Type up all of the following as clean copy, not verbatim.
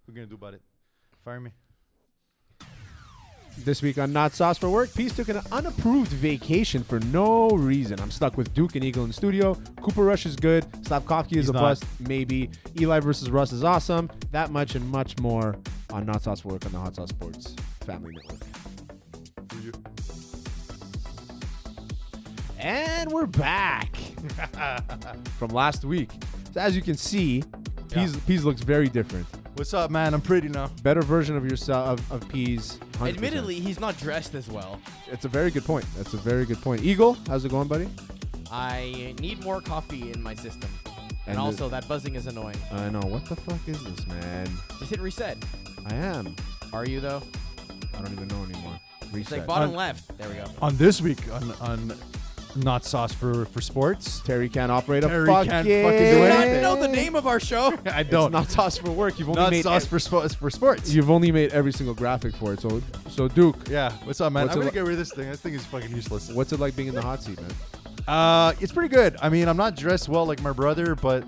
we're going to do about it? Fire me. This week on Not Sauce for Work, Peace took an unapproved vacation for no reason. I'm stuck with Duke and Eagle in the studio. Cooper Rush is good. Slafkovsky is a bust, maybe. Eli versus Russ is awesome. That much and much more on Not Sauce for Work on the Hot Sauce Sports Family Network. And we're back from last week. So as you can see, Peas looks very different. What's up, man? I'm pretty now. Better version of yourself, of Peas. 100%. Admittedly, he's not dressed as well. It's a very good point. That's a very good point. Eagle, how's it going, buddy? I need more coffee in my system. And And also, that buzzing is annoying. I know. What the fuck is this, man? Just hit reset. I am. Are you, though? I don't even know anymore. It's Reset. like bottom left. There we go. On this week, on Not Sauce for Sports. Terry can't operate a Terry fucking... can't fucking do Do you not anything. know the name of our show? I It's don't. not sauce for work. You've only Not made Sauce for Sports. You've only made every single graphic for it. So Duke, Yeah. What's up, man? What's I'm it going li- to get rid of this thing. This thing is fucking useless. what's it like being in the hot seat, man? It's pretty good. I mean, I'm not dressed well like my brother, but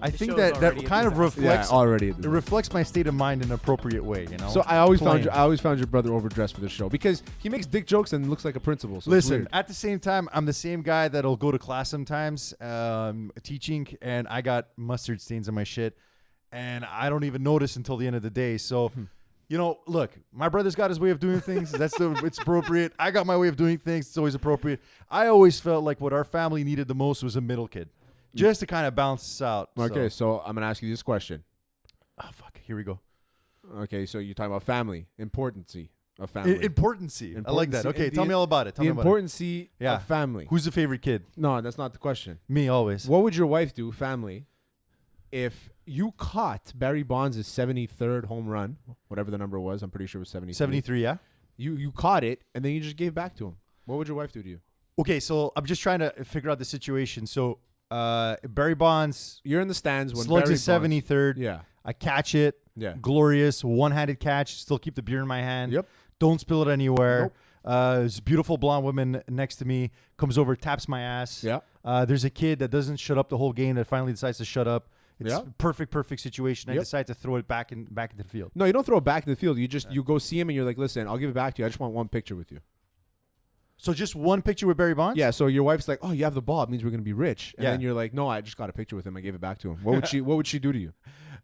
I think show's that already a kind of disaster. reflects already. it reflects my state of mind in an appropriate way, you know? So I always Plain. found your brother overdressed for this show because he makes dick jokes and looks like a principal. So it's Listen, weird. at the same time, I'm the same guy that'll go to class sometimes, teaching, and I got mustard stains on my shit, and I don't even notice until the end of the day. So, you know, look, my brother's got his way of doing things. It's appropriate. I got my way of doing things. It's always appropriate. I always felt like what our family needed the most was a middle kid, just to kind of balance us out. Okay, so I'm gonna ask you this question. Oh, fuck. Here we go. Okay, so you're talking about family, importancy of family. Importancy. I like that. Importancy. Okay, tell me all about it. Tell The me about it. importancy Yeah. of family. Who's the favorite kid? No, that's not the question. Me, always. What would your wife do, family, if you caught Barry Bonds' 73rd home run, whatever the number was? I'm pretty sure it was 73. 73, yeah? You caught it, and then you just gave back to him. What would your wife do to you? Okay, so I'm just trying to figure out the situation. So Barry Bonds You're in the stands when slugs Barry his Bonds, 73rd. Yeah. I catch it. Yeah. Glorious. One-handed catch. Still keep the beer in my hand. Yep. Don't spill it anywhere. Nope. There's a beautiful blonde woman next to me. Comes over, taps my ass. Yeah. There's a kid that doesn't shut up the whole game that finally decides to shut up. It's Yeah. perfect situation. I Yep. decide to throw it back into the field. No, you don't throw it back in the field. You go see him and you're like, listen, I'll give it back to you. I just want one picture with you. So just one picture with Barry Bonds? Yeah. So your wife's like, oh, you have the ball. It means we're gonna be rich. And Yeah. then you're like, no, I just got a picture with him. I gave it back to him. What would she do to you?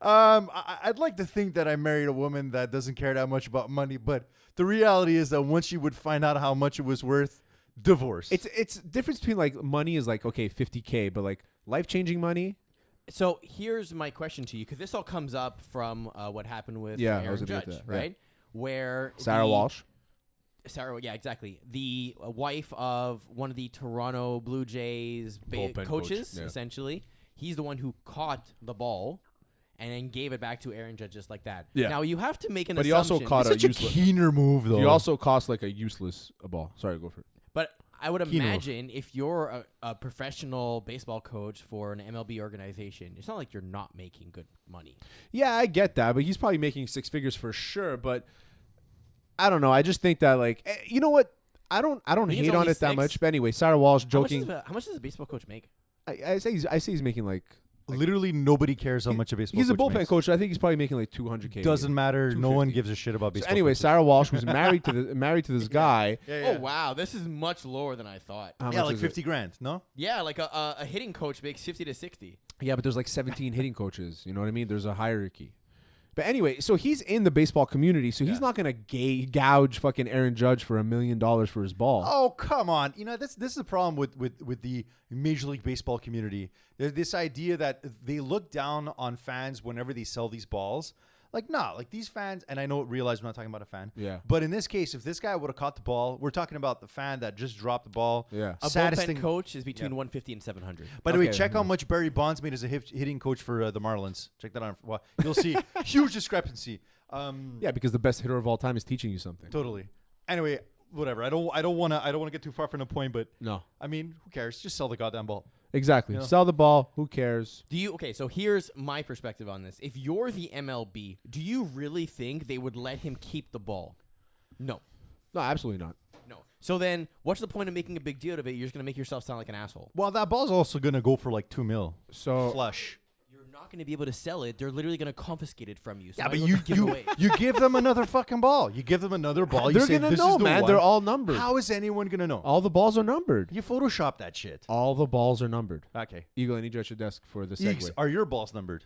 I'd like to think that I married a woman that doesn't care that much about money, but the reality is that once she would find out how much it was worth, divorce. It's difference between like money is like okay, $50K, but like life changing money. So here's my question to you, because this all comes up from what happened with Yeah, I Aaron was gonna Judge, get that, yeah. right? Where Sarah Walsh. Sarah, yeah, exactly. The wife of one of the Toronto Blue Jays Bullpen coaches, coach, yeah. essentially. He's the one who caught the ball and then gave it back to Aaron Judge just like that. Yeah. Now, you have to make an But he assumption. also caught Such a keener move, though. You also cost like a useless ball. Sorry, go for it. But I would Key move. imagine if you're a professional baseball coach for an MLB organization, it's not like you're not making good money. Yeah, I get that, but he's probably making six figures for sure. But I don't know. I just think that like, you know what? I don't think it's hate on only it that 6. much. But anyway, Sarah Walsh joking. How much does a baseball coach make? I say he's making like Literally nobody cares how much a baseball he's a coach bullpen makes. coach. I think he's probably making like $200K. Doesn't matter. No 250. one gives a shit about So baseball. anyway, coaches. Sarah Walsh was married to this guy. Oh, wow. This is much lower than I thought. How Yeah, much like is it? 50 grand. No. Yeah, like a hitting coach makes 50 to 60. Yeah, but there's like 17 hitting coaches. You know what I mean? There's a hierarchy. But anyway, so he's in the baseball community, so he's not gonna gouge fucking Aaron Judge for $1 million for his ball. Oh, come on. You know, this is the problem with the Major League Baseball community. There's this idea that they look down on fans whenever they sell these balls. Like, nah, like these fans, and I realize we're not talking about a fan. Yeah. But in this case, if this guy would have caught the ball, we're talking about the fan that just dropped the ball. Yeah. A Saddest bullpen thing. coach is between 150 and 700. By the way, Okay. check how much Barry Bonds made as a hitting coach for the Marlins. Check that out. Well, you'll see huge discrepancy. Yeah, because the best hitter of all time is teaching you something. Totally. Anyway, whatever. I don't want to get too far from the point, but No. I mean, who cares? Just sell the goddamn ball. Exactly. Yeah. Sell the ball. Who cares? Okay, so here's my perspective on this. If you're the MLB, do you really think they would let him keep the ball? No. No, absolutely not. No. So then what's the point of making a big deal of it? You're just going to make yourself sound like an asshole. Well, that ball's also gonna go for like $2 million. So Flush. You're not going to be able to sell it. They're literally going to confiscate it from you. So Yeah, but might as well give it away. you give them another fucking ball. You give them another ball. You They're say, gonna this know, is the man. one. They're all numbered. How is anyone gonna know? All the balls are numbered. You Photoshop that shit. All the balls are numbered. Okay. Eagle, I need you at your desk for the segue. Eeks, are your balls numbered?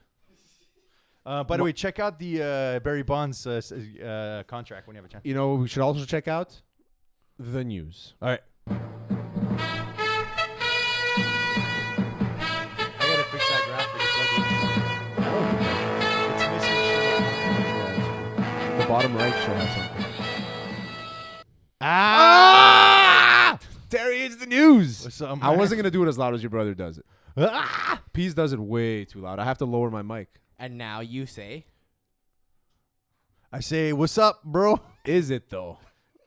By the way, check out the Barry Bonds contract when you have a chance. You know, we should also check out the news. All right. I gotta fix that graphic. It's missing shit. The bottom right should have something. There is the news. What's up, I man? wasn't gonna do it as loud as your brother does it. Pease does it way too loud. I have to lower my mic. And now you say, I say, what's up, bro? Is it though?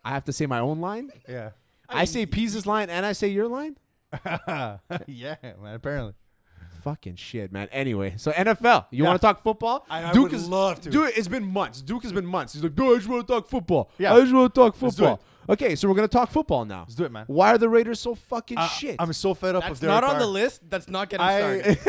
I have to say my own line. Yeah. I say Pease's line and I say your line. Yeah, man. Apparently. Fucking shit, man. Anyway, so NFL. You want to talk football? I Duke would love to. Dude, it's been months. Duke has been months. He's like, dude, I just want to talk football. Yeah. I just want to talk Let's do football. Okay, so we're gonna talk football now. Let's do it, man. Why are the Raiders so fucking shit? I'm so fed up that's with Derek not on Carr. the list. That's not getting started.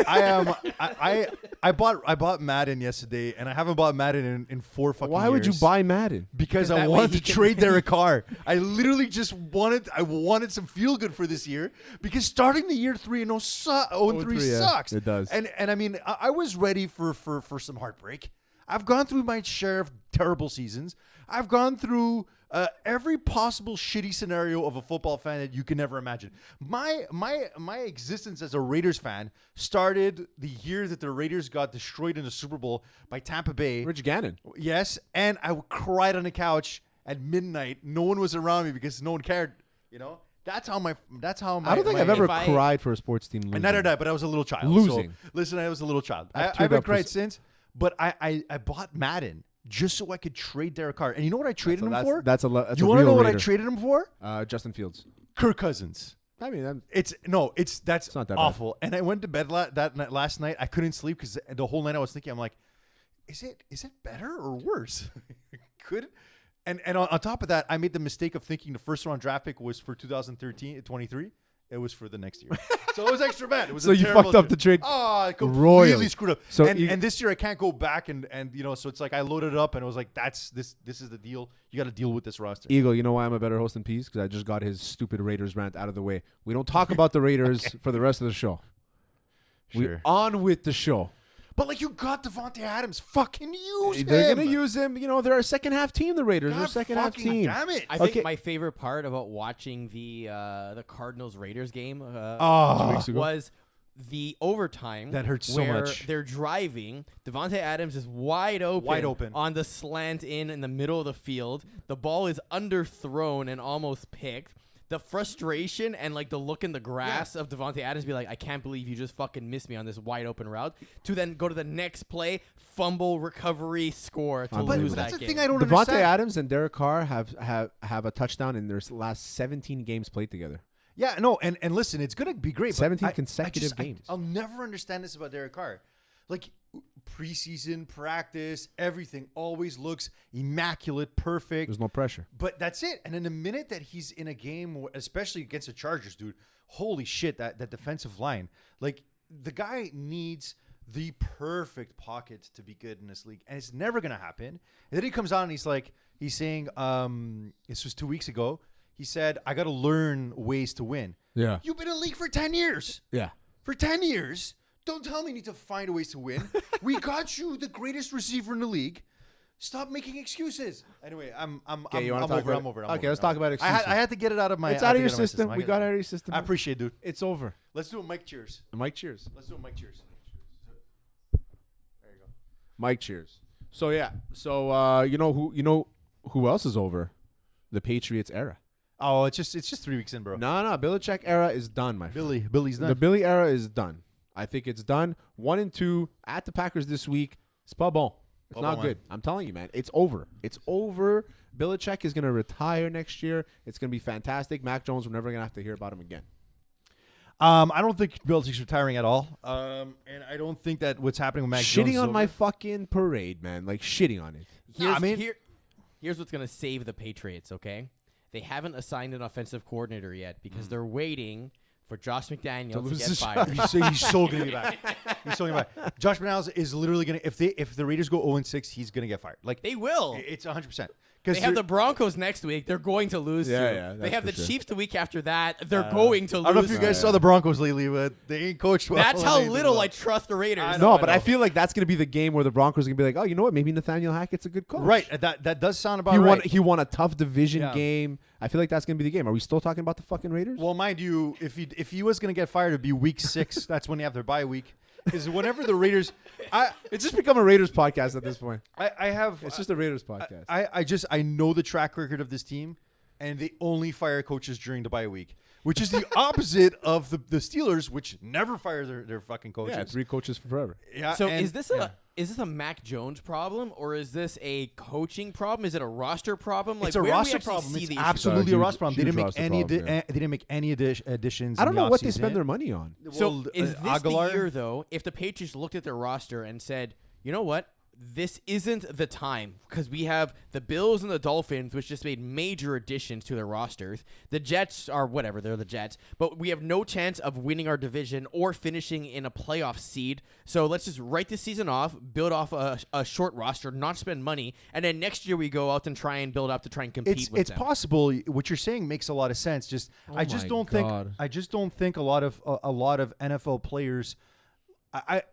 I bought Madden yesterday, and I haven't bought Madden in 4 fucking years. Why would you buy Madden? Because that I way wanted he to can- trade Derek Carr. I literally just wanted some feel good for this year, because starting the year 3-0 0-3 yeah. sucks. It does. And I mean, I was ready for some heartbreak. I've gone through my share of terrible seasons. I've gone through every possible shitty scenario of a football fan that you can ever imagine. My existence as a Raiders fan started the year that the Raiders got destroyed in the Super Bowl by Tampa Bay. Rich Gannon. Yes, and I cried on the couch at midnight. No one was around me because no one cared. You know, that's how my. I don't think I've ever cried for a sports team losing. And neither did I, but I was a little child. Losing. So, listen, I was a little child. I've I teared haven't up for cried since, but I bought Madden just so I could trade Derek Carr. And you know what I traded him for? That's you a want to real know what I Raider. traded him for? Justin Fields. Kirk Cousins. I mean, That's not that bad. awful. And I went to bed last night. I couldn't sleep because the whole night I was thinking, I'm like, is it better or worse? Could. And on top of that, I made the mistake of thinking the first round draft pick was for 2023. It was for the next year. So it was extra bad. It was So a you terrible fucked up the trade Oh, I completely royally. screwed up. So and this year I can't go back and you know, so it's like I loaded it up and it was like, this is the deal. You got to deal with this roster. Eagle, you know why I'm a better host than Pease? Because I just got his stupid Raiders rant out of the way. We don't talk about the Raiders for the rest of the show. Sure. We're on with the show. But like, you got Devontae Adams. Fucking use him. They're going to use him. You know, they're a second half team, the Raiders. They're a God second half fucking team. damn it. I think Okay. my favorite part about watching the Cardinals Raiders game 2 weeks ago. was the overtime. That hurts so where much. They're driving. Devontae Adams is wide open on the slant in the middle of the field. The ball is underthrown and almost picked. The frustration and like the look in the grass of Devontae Adams be like, I can't believe you just fucking missed me on this wide open route. To then go to the next play, fumble, recovery, score to But lose But that's that the game. thing I don't Devontae understand. Adams and Derek Carr have a touchdown in their last 17 games played together. Yeah, no, and listen, it's gonna be great. but 17 I consecutive games. I'll never understand this about Derek Carr. Like, preseason practice, everything always looks immaculate, perfect. There's no pressure. But that's it. And in the minute that he's in a game, especially against the Chargers, dude, holy shit, that defensive line. Like, the guy needs the perfect pocket to be good in this league. And it's never going to happen. And then he comes on and he's saying, this was 2 weeks ago, he said, I got to learn ways to win. Yeah. You've been in the league for 10 years. Yeah. For 10 years. Don't tell me you need to find ways to win. We got you the greatest receiver in the league. Stop making excuses. Anyway, I'm over. Okay, let's talk about excuses. I had to get it out of my. It's I out had of to your get it my system. We got it out of your system. I appreciate it, dude. It's over. Let's do a mic cheers. Mike cheers. Let's do a mic cheers. There you go. Mike cheers. So yeah. So you know who else is over? The Patriots era. Oh, it's just 3 weeks in, bro. No, Belichick era is done, my friend. Billy's done. The Billy era is done. I think it's done. 1-2 at the Packers this week. It's pas bon. It's not good. I'm telling you, man. It's over. It's over. Belichick is going to retire next year. It's going to be fantastic. Mac Jones, we're never going to have to hear about him again. I don't think Belichick's retiring at all. And I don't think that what's happening with Mac Jones Shitting is on over. my fucking parade, man. Like, shitting on it. Here's what's going to save the Patriots, okay? They haven't assigned an offensive coordinator yet because they're waiting for Josh McDaniels to lose get his fired. He's so gonna be back. He's so gonna be back. Josh McDaniels is literally gonna if the Raiders go 0-6, he's gonna get fired. Like They will. It's 100%. They have the Broncos next week. They're going to lose. They have the Chiefs the week after that. They're going to lose. I don't know if you guys saw the Broncos lately, but they ain't coached well. That's how little I trust the Raiders. I feel like that's going to be the game where the Broncos are going to be like, oh, you know what? Maybe Nathaniel Hackett's a good coach. Right. That does sound about right. He won a tough division game. I feel like that's going to be the game. Are we still talking about the fucking Raiders? Well, mind you, if he was going to get fired, it'd be week 6. That's when they have their bye week. Because whenever the Raiders, it's just become a Raiders podcast at this point. It's just a Raiders podcast. I know the track record of this team, and they only fire coaches during the bye week, which is the opposite of the Steelers, which never fire their fucking coaches. Yeah, 3 coaches for forever. Yeah. So is this a Mac Jones problem, or is this a coaching problem? Is it a roster problem? Like, it's a roster problem. It's absolutely a roster problem. They didn't make any additions. I don't know what they spend their money on. So is this the year, though, if the Patriots looked at their roster and said, you know what? This isn't the time, because we have the Bills and the Dolphins, which just made major additions to their rosters. The Jets are whatever, they're the Jets. But we have no chance of winning our division or finishing in a playoff seed. So let's just write this season off, build off a short roster, not spend money, and then next year we go out and try and build up to try and compete with them. It's possible. What you're saying makes a lot of sense. I just don't think a lot of NFL players.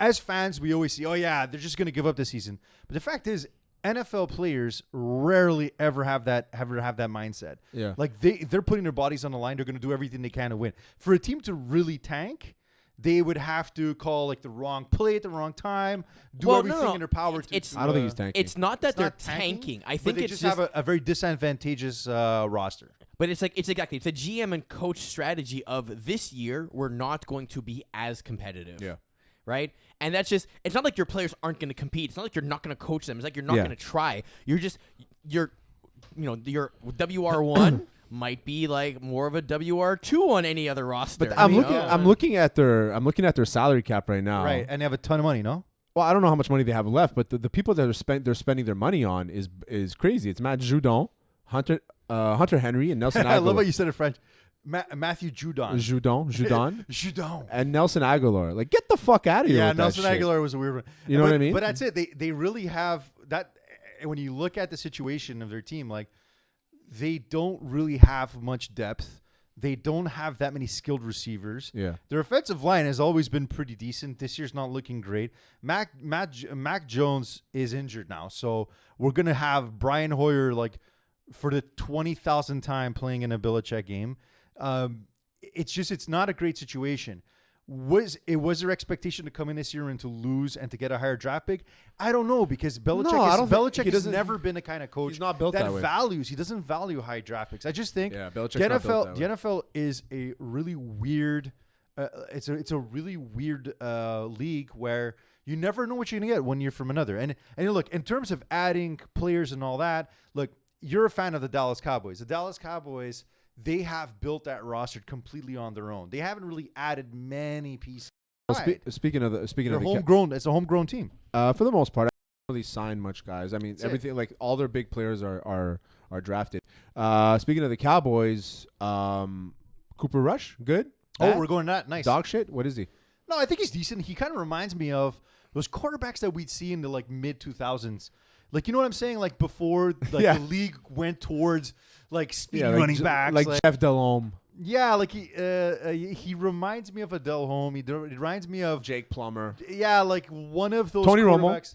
As fans, we always see, oh yeah, they're just going to give up this season. But the fact is, NFL players rarely ever have that mindset. Yeah, like they're putting their bodies on the line. They're going to do everything they can to win. For a team to really tank, they would have to call like the wrong play at the wrong time, do everything in their power. I don't think he's tanking. It's not that they're tanking. I think they just have a very disadvantageous roster. But it's a GM and coach strategy of this year. We're not going to be as competitive. Yeah. Right? And that's just, it's not like your players aren't going to compete. It's not like you're not going to coach them. It's like you're not going to try. Your WR1 might be like more of a WR2 on any other roster. But I'm looking at their salary cap right now. Right. And they have a ton of money, no? Well, I don't know how much money they have left, but the people that they're spending their money on is crazy. It's Matt Judon, Hunter Henry, and Nelson Aguilar. I love how you said it French. Matthew Judon. Judon. And Nelson Aguilar. Like, get the fuck out of here. Yeah, Nelson Aguilar was a weird one. You know what I mean? But that's it. They really have that. When you look at the situation of their team, like, they don't really have much depth. They don't have that many skilled receivers. Yeah. Their offensive line has always been pretty decent. This year's not looking great. Mac Jones is injured now. So we're going to have Brian Hoyer, like, for the 20,000th time playing in a Belichick game. It's not a great situation. Was their expectation to come in this year and to lose and to get a higher draft pick? I don't know, because Belichick has never been the kind of coach he's not built that way. Values. He doesn't value high draft picks. I just think the NFL is a really weird. It's a really weird league where you never know what you're gonna get one year from another. And look, in terms of adding players and all that, look, you're a fan of the Dallas Cowboys. The Dallas Cowboys, they have built that roster completely on their own. They haven't really added many pieces. Speaking of homegrown, it's a homegrown team. For the most part, I don't really sign much guys. I mean, everything, like, all their big players are drafted. Speaking of the Cowboys, Cooper Rush, good. Oh, we're going that nice. Dog shit. What is he? No, I think he's decent. He kind of reminds me of those quarterbacks that we'd see in the like mid 2000s. Like, you know what I'm saying? Like, before the league went towards like speedy running backs, like Jeff Delhomme. Yeah, like he reminds me of a Delhomme. He reminds me of Jake Plummer. Yeah, like one of those Tony quarterbacks. Romo.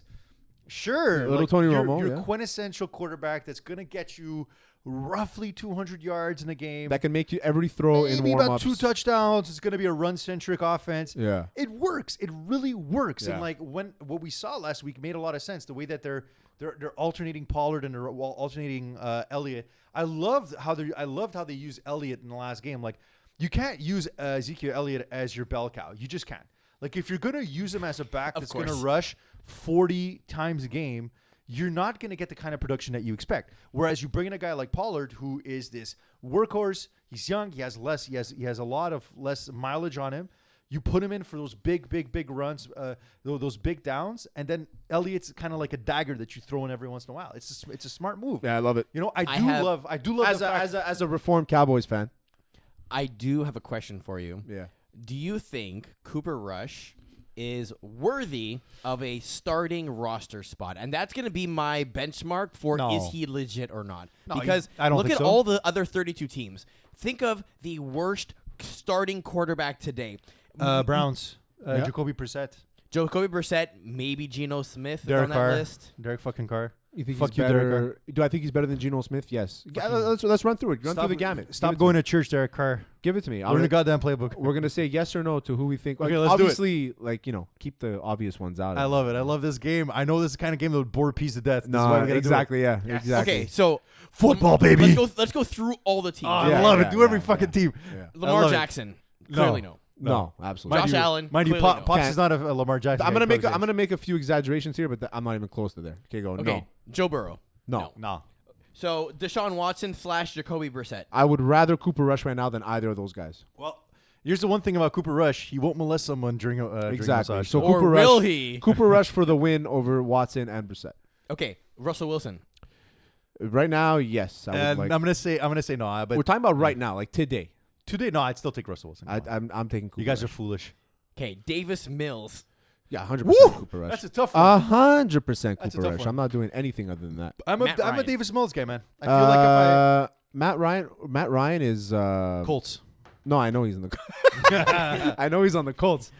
Sure, little Tony Romo. Your quintessential quarterback that's gonna get you roughly 200 yards in a game. That can make you every throw in warm-ups. About 2 touchdowns. It's going to be a run-centric offense. Yeah. It works. It really works. Yeah. And like what we saw last week made a lot of sense. The way that they're alternating Pollard and they're alternating Elliott. I loved how they used Elliott in the last game. Like, you can't use Ezekiel Elliott as your bell cow. You just can't. Like, if you're going to use him as a back that's going to rush 40 times a game, you're not going to get the kind of production that you expect. Whereas you bring in a guy like Pollard, who is this workhorse. He's young. He has a lot of less mileage on him. You put him in for those big runs, those big downs, and then Elliott's kind of like a dagger that you throw in every once in a while. It's a smart move. Yeah, I love it. You know, I do love as a reformed Cowboys fan. I do have a question for you. Yeah. Do you think Cooper Rush is worthy of a starting roster spot? And that's going to be my benchmark for is he legit or not. No, because I don't look think at so. all the other 32 teams. Think of the worst starting quarterback today. Browns. Yeah. Jacoby Brissett. Jacoby Brissett, maybe Geno Smith is Derek on that Carr. list. Derek fucking Carr. You think Fuck he's you, Derek better? Do I think he's better than Geno Smith? Yes. Let's run through it. Run through the gamut. Stop going to church, Derek Carr. Give it to me. Learn the goddamn playbook. We're gonna say yes or no to who we think. Okay, Like, let's do it. obviously, keep the obvious ones out. I love it. I love this game. I know this is the kind of game that would bore peas to death. This is why No, we gotta exactly. Yeah, Yes. exactly. Okay, so Football, baby. Let's go through all the teams. I Yeah, love yeah, it. Do every yeah, fucking team. Yeah. Lamar love it. Jackson, clearly no. No, absolutely. Josh Allen, Mind you, clearly no. Pops is not a Lamar Jackson. I'm guy, gonna make a few exaggerations here, but I'm not even close to there. Okay, go. Okay, Joe Burrow. No. No. So Deshaun Watson / Jacoby Brissett. I would rather Cooper Rush right now than either of those guys. Well, here's the one thing about Cooper Rush. He won't molest someone during a Exactly. massage. So Or Cooper will Rush. he? Cooper Rush for the win over Watson and Brissett. Okay, Russell Wilson. Right now, yes. I would And like. I'm gonna say no. But We're talking about right now, like today. today, no, I'd still take Russell Wilson. I'm taking Cooper. You guys are Rush. foolish. Okay, Davis Mills. Yeah, 100% Woo! Cooper Rush. That's a tough one. 100% That's a Cooper tough Rush. one. I'm not doing anything other than that. I'm Matt a Ryan. Davis Mills guy, man. I feel like if Matt Ryan is Colts. No, I know he's in the I know he's on the Colts.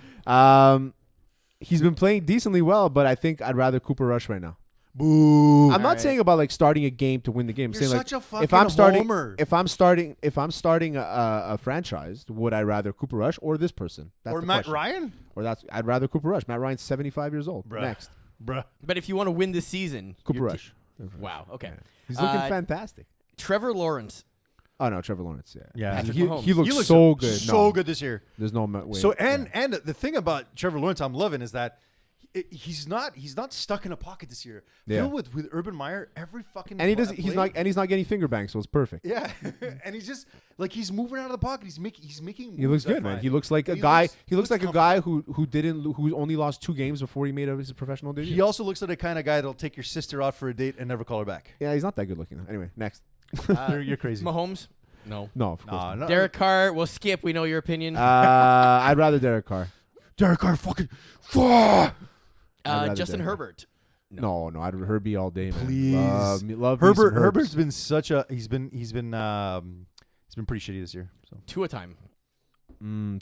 He's been playing decently well, but I think I'd rather Cooper Rush right now. Boo. I'm not saying about like starting a game to win the game. I'm You're saying such a like fucking if I'm starting homer. if I'm starting a franchise, would I rather Cooper Rush or this person? That's Or the Matt question. Ryan. Or I'd rather Cooper Rush. Matt Ryan's 75 years old. Bruh. Next, Bruh. But if you want to win this season, Cooper your Rush. Wow. Okay. He's looking Uh, fantastic. Trevor Lawrence. Oh no, Trevor Lawrence. Yeah, Yeah. Patrick He Mahomes. looks so good. So No, good this year. There's no way. So and the thing about Trevor Lawrence I'm loving is that he's not stuck in a pocket this year. Yeah. Filled with Urban Meyer every fucking and he does. play. He's not getting finger banged, so it's perfect. Yeah, and he's just like he's moving out of the pocket. He's making. He looks moves, I good, man. find. He looks like a He guy. looks- He looks like a comfortable. guy who only lost 2 games before he made his professional debut. He also looks like the kind of guy that'll take your sister out for a date and never call her back. Yeah, he's not that good looking. Anyway, next. You're crazy. Mahomes. No. No, of course. Nah, not. no. Derek Carr. We'll skip. We know your opinion. I'd rather Derek Carr. Derek Carr, fucking. Fuck. I'd rather Justin Derek Herbert. No, I'd Herbie all day, man. Please. love me some Herbert. Herbs. Herbert's been such a. He's been pretty shitty this year. So Tua time.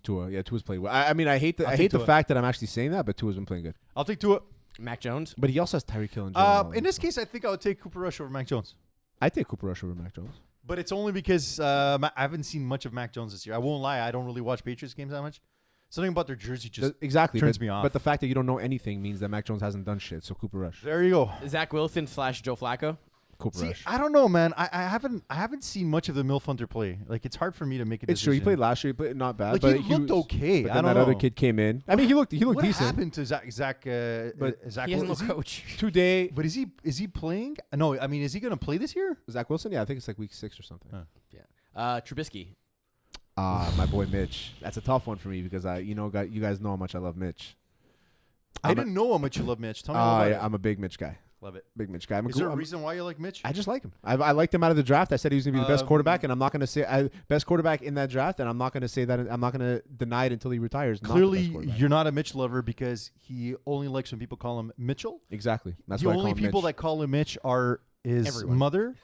Tua. Yeah, Tua's played well. I mean, I hate the I'll take the Tua. fact that I'm actually saying that, but Tua's been playing good. I'll take Tua. Mac Jones. But he also has Tyreek Hill and Jalen In this Waddle, so. case, I think I would take Cooper Rush over Mac Jones. I take Cooper Rush over Mac Jones. But it's only because I haven't seen much of Mac Jones this year. I won't lie. I don't really watch Patriots games that much. Something about their jersey just Exactly turns but, me off. But the fact that you don't know anything means that Mac Jones hasn't done shit. So Cooper Rush. There you go. Zach Wilson / Joe Flacco. Cooper See, Rush. I don't know, man. I haven't seen much of the Milf Hunter play. Like it's hard for me to make a It's true. decision. He played last year. He played not bad. Like but he looked was, okay. But I then don't that other know. kid came in. I mean, he looked What decent. happened to Zach? But Zach He has no Wilson? coach. Today, But is he playing? No, I mean, is he going to play this year? Zach Wilson. Yeah, I think it's like week 6 or something. Trubisky. My boy Mitch. That's a tough one for me because you guys know how much I love Mitch. I didn't know how much you love Mitch. Tell me all about it. I'm a big Mitch guy. Love it. Big Mitch guy. Is there a reason why you like Mitch? I just like him. I liked him out of the draft. I said he was going to be the best quarterback, and I'm not going to say best quarterback in that draft, and I'm not going to say that. I'm not going to deny it until he retires. Not the best Clearly, quarterback. you're not a Mitch lover because he only likes when people call him Mitchell. Exactly. That's The why I only call him people Mitch. that call him Mitch are his Everyone. mother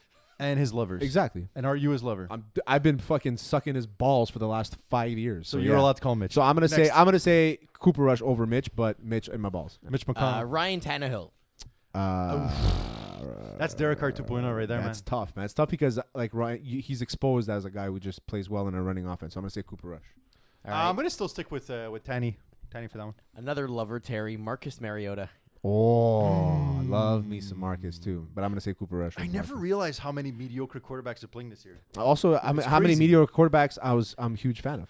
and his lovers. Exactly. And are you his lover? I've been fucking sucking his balls for the last 5 years. So you're yeah. allowed to call him Mitch. So I'm Next. gonna say Cooper Rush over Mitch, but Mitch in my balls. Mitch McConnell. Ryan Tannehill. That's Derek Carr 2.0 right there, man. That's tough, man. It's tough because like Ryan, he's exposed as a guy who just plays well in a running offense. So I'm gonna say Cooper Rush. All right. I'm going to still stick with Tanny. Tanny for that one. Another lover, Terry. Marcus Mariota. Oh, I love me some Marcus too, but I'm gonna say Cooper Rush. I over never Marcus. realized how many mediocre quarterbacks are playing this year. Also, how many crazy. mediocre quarterbacks I'm a huge fan of.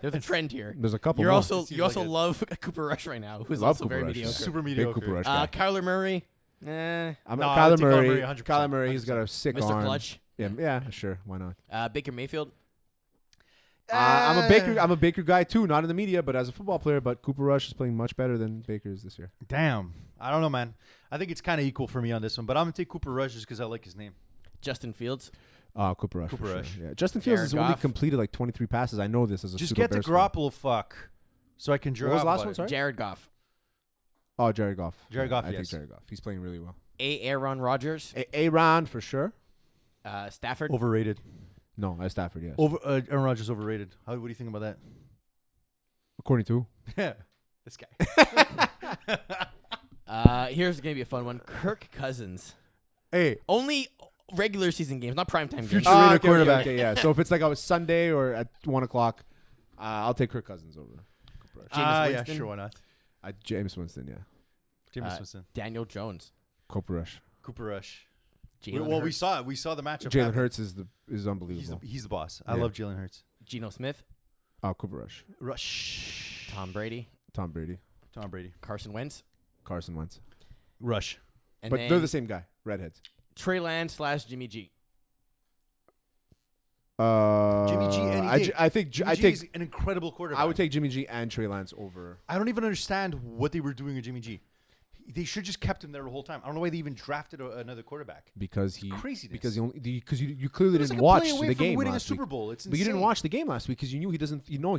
There's a trend here. There's a couple. You more. also Seems like it. love Cooper Rush right now, who's Love also Cooper very Rush. mediocre. Super big mediocre. Cooper Rush guy. Kyler Murray. I'm No, I Kyler would take Kyler Murray. Murray 100%. Kyler Murray. He's got a sick Mr. arm. Clutch. Yeah, sure. Why not? Baker Mayfield. I'm a Baker guy too, not in the media, but as a football player. But Cooper Rush is playing much better than Baker is this year. Damn. I don't know, man. I think it's kind of equal for me on this one, but I'm going to take Cooper Rush just because I like his name. Justin Fields. Cooper Rush. Cooper Rush. Sure. Yeah. Justin Fields has only Goff. completed like 23 passes. I know this as a Just pseudo get the Bears fan. Garoppolo fuck, so I can jerk What was off the last about one? it. Sorry. Jared Goff. Oh, Jared Goff. Jared Goff, I think yes. Jared Goff. He's playing really well. Aaron Rodgers. Aaron for sure. Stafford. Overrated. No, Stafford. Yes. Aaron Rodgers overrated. What do you think about that? According to. Yeah, this guy. Here's gonna be a fun one. Kirk Cousins. Hey, Only regular season games, not primetime games. Future rated quarterback. Okay, yeah. So if it's like a Sunday or at 1 o'clock, I'll take Kirk Cousins over. Jameis yeah, Winston? sure, why not? James Winston, yeah. Jameis Winston, Daniel Jones. Cooper Rush. Cooper Rush. Jalen We Hurts. saw it. We saw the matchup. Jalen happen. Hurts is unbelievable. He's the boss. I Yeah. love Jalen Hurts. Geno Smith. Cooper Rush. Rush. Tom Brady. Tom Brady. Tom Brady. Carson Wentz. Carson Wentz. Rush. And But then they're the same guy. Redheads. Trey Lance / Jimmy G. Jimmy G any day. I think Jimmy I G take is an incredible quarterback. I would take Jimmy G and Trey Lance over. I don't even understand what they were doing with Jimmy G. They should just kept him there the whole time. I don't know why they even drafted another quarterback. Because he Craziness. because you clearly It was didn't like a watch play away the from game winning a last week. Super Bowl. It's But you didn't insane. watch the game last week because you knew he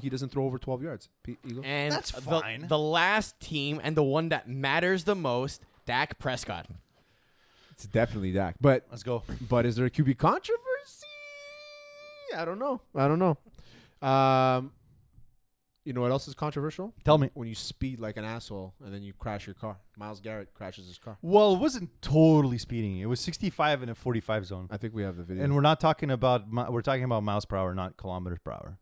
doesn't throw over 12 yards. Eagle. And That's fine. The last team and the one that matters the most, Dak Prescott. It's definitely Dak. But Let's go. is there a QB controversy? I don't know. You know what else is controversial? Tell me. When you speed like an asshole and then you crash your car. Myles Garrett crashes his car. Well, it wasn't totally speeding. It was 65 in a 45 zone. I think we have the video. And we're not talking about we're talking about miles per hour, not kilometers per hour.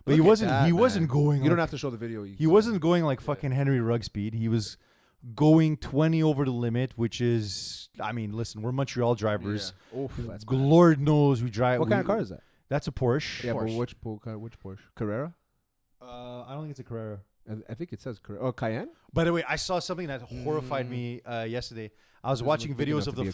But Look he at wasn't that, he man. wasn't going You don't like- have to show the video. He wasn't going like fucking Henry Rugg speed. He was going 20 over the limit, which is I mean, listen, we're Montreal drivers. Yeah. Oof, that's bad. Lord knows we drive. What kind of car is that? That's a Porsche. Yeah, Porsche. but which Porsche? Carrera? I don't think it's a Carrera. I think it says Carrera. Oh, Cayenne? By the way, I saw something that horrified me yesterday. I was Doesn't watching look big videos enough of to be the a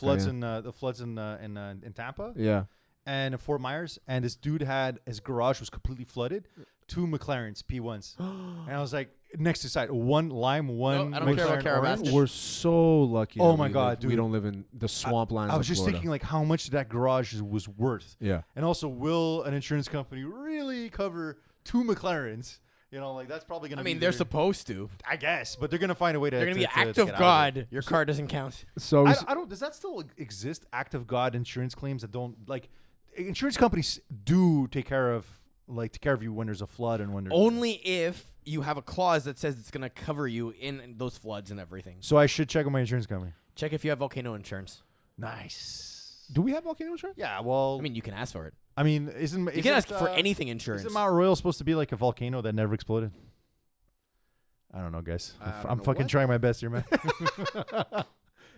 floods Cayenne. in Tampa Yeah. and in Fort Myers, and this dude had his garage was completely flooded. 2 McLarens P1s, and I was like, next to side, one lime, one. No, I don't care about McLaren Carabasket. orange. We're so lucky. Oh that my we God, live- dude. We don't live in the swamplands. I was of just Florida. thinking like how much that garage was worth, Yeah. and also will an insurance company really cover 2 McLarens? You know, like that's probably gonna. I be mean, they're their- supposed to. I guess, but they're gonna find a way to. They're going to be to act get of out God. Your car doesn't count. So I don't. Does that still exist? Act of God insurance claims that don't like. Insurance companies do take care of you when there's a flood and when there's Only if you have a clause that says it's going to cover you in those floods and everything. So I should check with my insurance company. Check if you have volcano insurance. Nice. do we have volcano insurance? Yeah. Well, I mean, you can ask for it. isn't You can ask for anything insurance. Isn't Mount Royal supposed to be like a volcano that never exploded? I don't know, guys. I don't I'm know fucking what. trying my best here, man.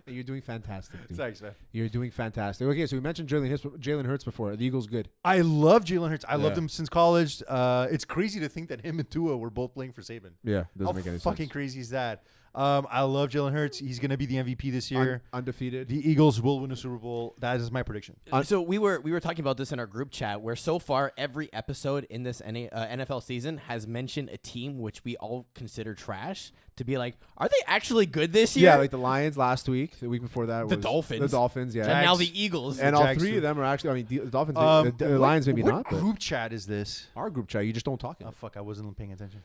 You're doing fantastic, dude. Thanks, man. You're doing fantastic. Okay, so we mentioned Jalen Hurts before. The Eagles good. I love Jalen Hurts. I loved Yeah. him since college. It's crazy to think that him and Tua were both playing for Saban. Yeah, doesn't How make any fucking sense. crazy is that? I love Jalen Hurts. He's gonna be the MVP this year. Undefeated. The Eagles will win a Super Bowl. That is my prediction. So we were talking about this in our group chat where so far every episode in this NFL season has mentioned a team which we all consider trash to be like, are they actually good this year? Yeah, like the Lions last week. The week before that The was Dolphins. The Dolphins, yeah. and now Jags. the Eagles. And all Jags three too. of them are actually. I mean, the Dolphins, the Lions, maybe what not. But group chat is this? our group chat, you just don't talk. Oh fuck! I wasn't paying attention.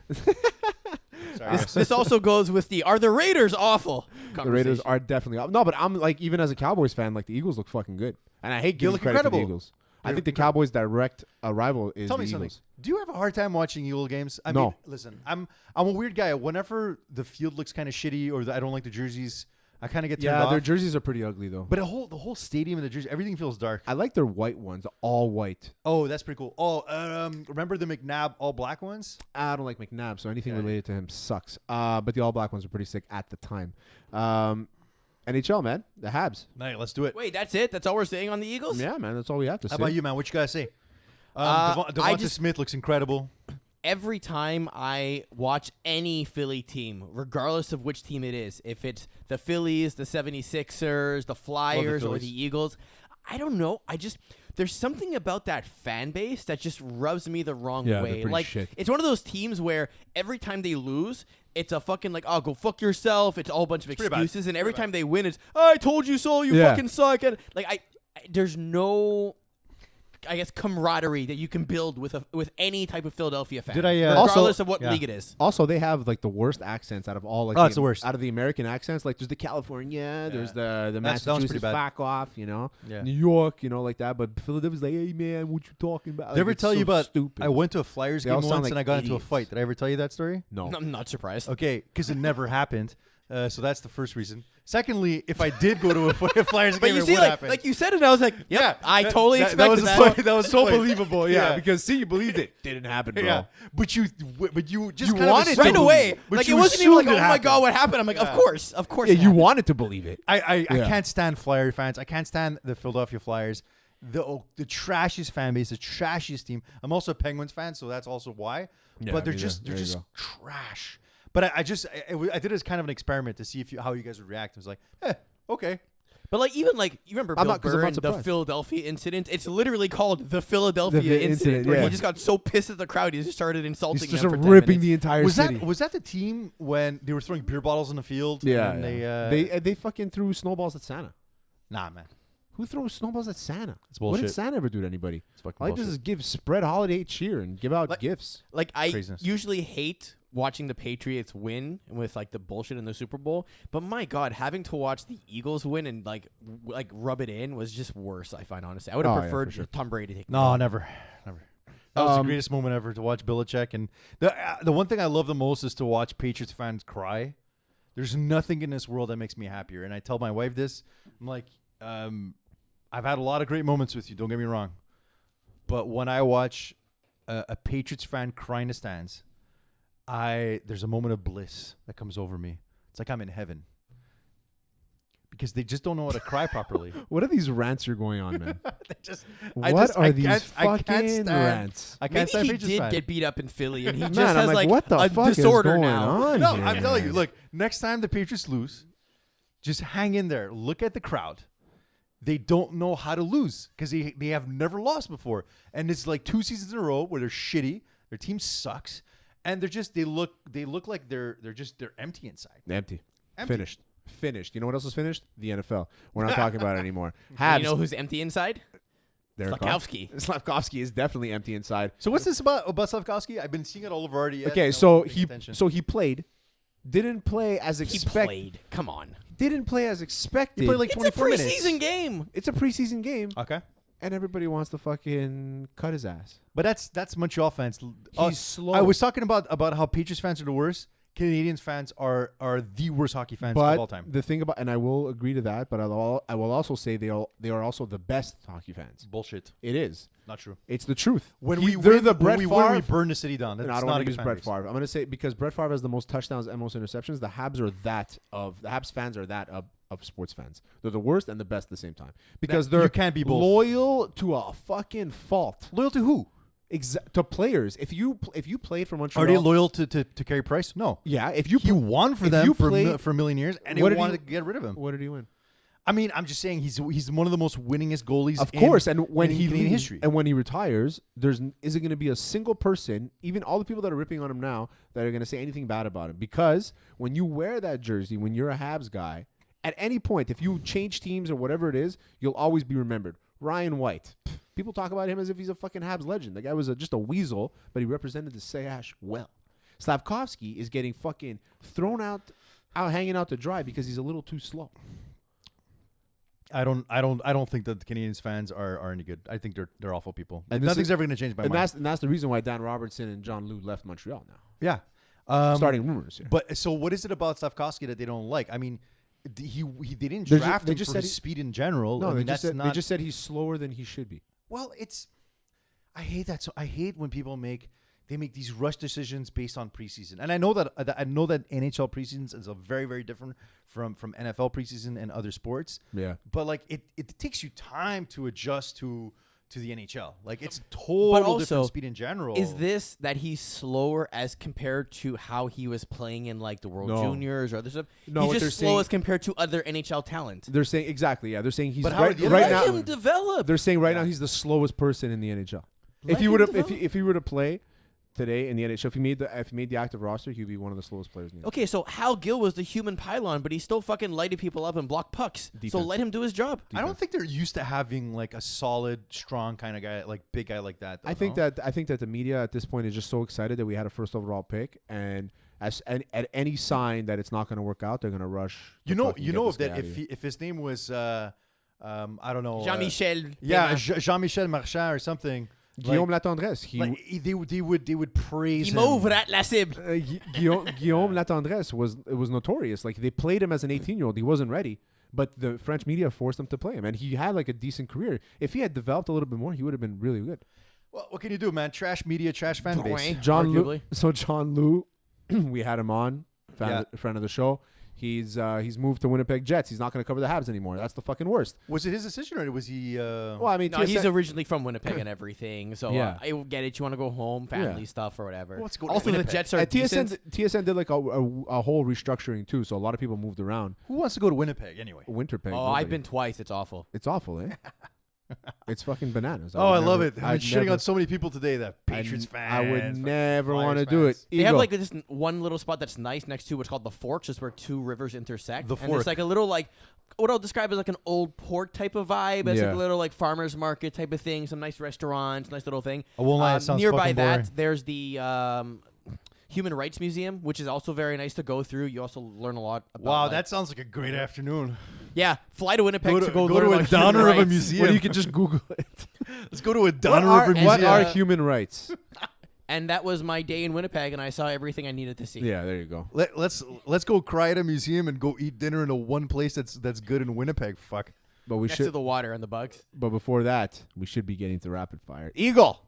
Sorry. this, this also goes with are the Raiders awful? The Raiders conversation. are definitely up. No, but I'm like, even as a Cowboys fan, like the Eagles look fucking good, and I hate giving look credit to the incredible. Eagles. I They're think the Cowboys' direct rival is Tell the me something. Eagles. Do you have a hard time watching Eagle games? I No. mean, listen, I'm a weird guy. Whenever the field looks kind of shitty or I don't like the jerseys, I kind of get turned Yeah, off. their jerseys are pretty ugly though. But the whole stadium and the jersey, everything feels dark. I like their white ones, all white. Oh, that's pretty cool. Oh, remember the McNabb all black ones? I don't like McNabb, so anything Yeah. related to him sucks. But the all black ones are pretty sick at the time. NHL, man, the Habs. Nice, let's do it. Wait, that's it? That's all we're saying on the Eagles? Yeah, man, that's all we have to How say. about you, man? What you gotta say? I Devonta just- Smith looks incredible. Every time I watch any Philly team, regardless of which team it is, if it's the Phillies, the 76ers, the Flyers, or Phillies. the Eagles, I don't know. There's something about that fan base that just rubs me the wrong Yeah, they're way. pretty Like, shit. it's one of those teams where every time they lose, it's a fucking like, oh, go fuck yourself. It's all a bunch of pretty bad. excuses. And every Pretty time they win, it's, I told you so, you Yeah. fucking suck. And like, there's no I guess, camaraderie that you can build with any type of Philadelphia fan. Did I regardless of what league it is? Also, they have like the worst accents out of all. Like, it's the worst out of the American accents. Like, there's the California, there's the Massachusetts fuck off, New York, like that. But Philadelphia's like, hey man, what you talking about? Did I ever tell you about? Stupid. I went to a Flyers game once and I got into a fight. Did I ever tell you that story? No, I'm not surprised. Okay, because it never happened. So that's the first reason. Secondly, if I did go to a Flyers game, you see, like you said it, I was like, I totally expected that. That was so believable, because you believed it. Didn't happen, bro. Yeah, but you just you wanted right away. Like it wasn't even like, oh my god, what happened? I'm like, of course. Yeah, you wanted to believe it. I can't stand Flyer fans. I can't stand the Philadelphia Flyers. The trashiest fan base, the trashiest team. I'm also a Penguins fan, so that's also why. Yeah, but they're just trash. But I did it as kind of an experiment to see how you guys would react. I was like, okay. But like even like you remember Bill Burr and the Philadelphia incident? It's literally called the Philadelphia incident. Where he just got so pissed at the crowd, he just started insulting them. Just for 10 ripping minutes. the entire city. Was that the team when they were throwing beer bottles in the field? Yeah, and they fucking threw snowballs at Santa. Nah, man. Who throws snowballs at Santa? It's bullshit. What did Santa ever do to anybody? It's fucking all I bullshit. do is spread holiday cheer and give out gifts. Like I Craziness. usually hate watching the Patriots win with like the bullshit in the Super Bowl, but my god, having to watch the Eagles win and like rub it in was just worse. I find honestly, I would have preferred Tom Brady to take. No, never. That was the greatest moment ever to watch Belichick. And the one thing I love the most is to watch Patriots fans cry. There's nothing in this world that makes me happier. And I tell my wife this. I'm like, I've had a lot of great moments with you. Don't get me wrong. But when I watch a Patriots fan cry in the stands, there's a moment of bliss that comes over me. It's like I'm in heaven. Because they just don't know how to cry properly. What are these rants you're going on, man? What are these fucking rants? I can't stand Patriots did fans. get beat up in Philly, and he just Man, has I'm like what the a fuck disorder is going now. on No, here? I'm telling you. Look, next time the Patriots lose, just hang in there. Look at the crowd. They don't know how to lose because they have never lost before. And it's like 2 seasons in a row where they're shitty. Their team sucks. And they look like they're empty inside. Empty. Finished. You know what else is finished? The NFL. We're not talking about it anymore. You know who's empty inside? Slafkovsky. Slafkovsky is definitely empty inside. So what's this about Slafkovsky? I've been seeing it all over already. Okay, so he played. Didn't play as expected. He played. Come on. Didn't play as expected. He played like 24 minutes. It's a preseason game. It's a preseason game. Okay. And everybody wants to fucking cut his ass. But that's Montreal fans. He's slow. I was talking about how Patriots fans are the worst. Canadians fans are the worst hockey fans of all time. The thing about, and I will agree to that, but I will also say they are also the best hockey fans. Bullshit. It is not true. It's the truth. When we burn the city down. That's and I don't not want a to use good Brett base. Favre. I'm going to say because Brett Favre has the most touchdowns and most interceptions. The Habs fans are that of sports fans. They're the worst and the best at the same time because they're you can't be both. Loyal to a fucking fault. Loyal to who? To players. If you played for Montreal, are they loyal to Carey Price? No. Yeah. He won for them for a million years, and they wanted to get rid of him. What did he win? I mean, I'm just saying he's one of the most winningest goalies. Of course, and when he leaves history, and when he retires, isn't going to be a single person, even all the people that are ripping on him now, that are going to say anything bad about him. Because when you wear that jersey, when you're a Habs guy, at any point, if you change teams or whatever it is, you'll always be remembered. Ryan White. People talk about him as if he's a fucking Habs legend. The guy was just a weasel, but he represented the Sayash well. Slafkovsky is getting fucking thrown out hanging out to dry because he's a little too slow. I don't think that the Canadians fans are any good. I think they're awful people. And nothing's ever going to change my mind. And that's the reason why Dan Robertson and John Lou left Montreal now. Yeah. Starting rumors here. But so what is it about Slafkovsky that they don't like? I mean, they didn't draft him for his speed in general. No, I mean, they just said he's slower than he should be. Well, I hate that. So I hate when people make these rush decisions based on preseason. And I know that NHL preseason is a very, very different from NFL preseason and other sports. Yeah. But like it takes you time to adjust to the NHL. Like it's total different speed in general. Is this that he's slower as compared to how he was playing in like the World Juniors or other stuff? No, he's just slow as compared to other NHL talent. They're saying exactly. Yeah, they're saying he's but right now. Let him develop. They're saying right now he's the slowest person in the NHL. If he were to play today in the NHL. If he made the active roster, he'd be one of the slowest players in the Okay, so Hal Gill was the human pylon, but he still fucking lighted people up and blocked pucks. Defense. So let him do his job. I don't think they're used to having like a solid, strong kind of guy, like big guy like that. Though, I think that the media at this point is just so excited that we had a first overall pick, and at any sign that it's not going to work out, they're going to rush. If his name was I don't know, Jean-Michel. Jean-Michel Marchand or something. Guillaume Latendresse. They would praise him. Guillaume Latendresse was notorious. Like they played him as an 18-year-old. He wasn't ready, but the French media forced him to play him, and he had like a decent career. If he had developed a little bit more, he would have been really good. Well, what can you do, man? Trash media, trash fan base. John Lou, we had him on, friend of the show. He's moved to Winnipeg Jets. He's not going to cover the Habs anymore. That's the fucking worst. Was it his decision or was he? Well, I mean, no, he's originally from Winnipeg and everything. So I get it. You want to go home, family stuff or whatever. Well, let's go also, the Jets are decent. TSN did like a whole restructuring too, so a lot of people moved around. Who wants to go to Winnipeg anyway? Winterpeg. Oh, I've been twice. It's awful. It's awful, eh? It's fucking bananas. I love it. I've been shitting on so many people today that Patriots fans. I would never want to do it. They have like this one little spot that's nice next to what's called the Forks, just where two rivers intersect. The and Fork. it's like a little like what I'll describe as like an old port type of vibe. It's like a little like farmer's market type of thing. Some nice restaurants, nice little thing. I won't lie, it sounds nearby fucking boring. that, there's the Human Rights Museum, which is also very nice to go through. You also learn a lot about. Wow, that sounds like a great afternoon. Yeah, fly to Winnipeg to go to learn a about downer human of a rights. museum. Well, you can just Google it. Let's go to a downer of a museum. What are human rights? And that was my day in Winnipeg, and I saw everything I needed to see. Yeah, there you go. Let's go cry at a museum and go eat dinner in a one place that's good in Winnipeg. Fuck. But we Next should. to the water and the bugs. But before that, we should be getting to rapid fire. Eagle.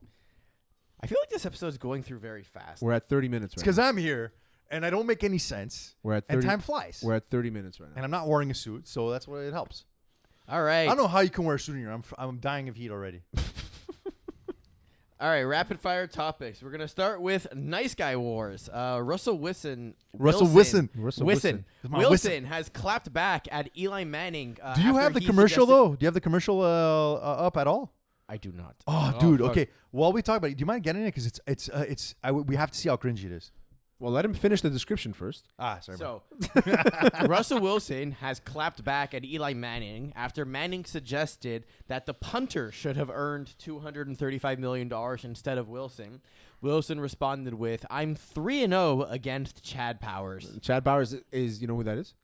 I feel like this episode is going through very fast. We're at 30 minutes It's right because now. I'm here and I don't make any sense. We're at 30, and time flies. We're at 30 minutes right now. And I'm not wearing a suit, so that's what it helps. All right. I don't know how you can wear a suit in here. I'm dying of heat already. All right, rapid fire topics. We're gonna start with Nice Guy Wars. Russell Wilson has clapped back at Eli Manning. Do you have the commercial though? Do you have the commercial up at all? I do not. Oh, dude. Fuck. Okay. While we talk about it, do you mind getting it? Because we have to see how cringy it is. Well, let him finish the description first. Sorry. So, Russell Wilson has clapped back at Eli Manning after Manning suggested that the punter should have earned $235 million instead of Wilson. Wilson responded with, "I'm 3-0 against Chad Powers." Chad Powers is, you know who that is?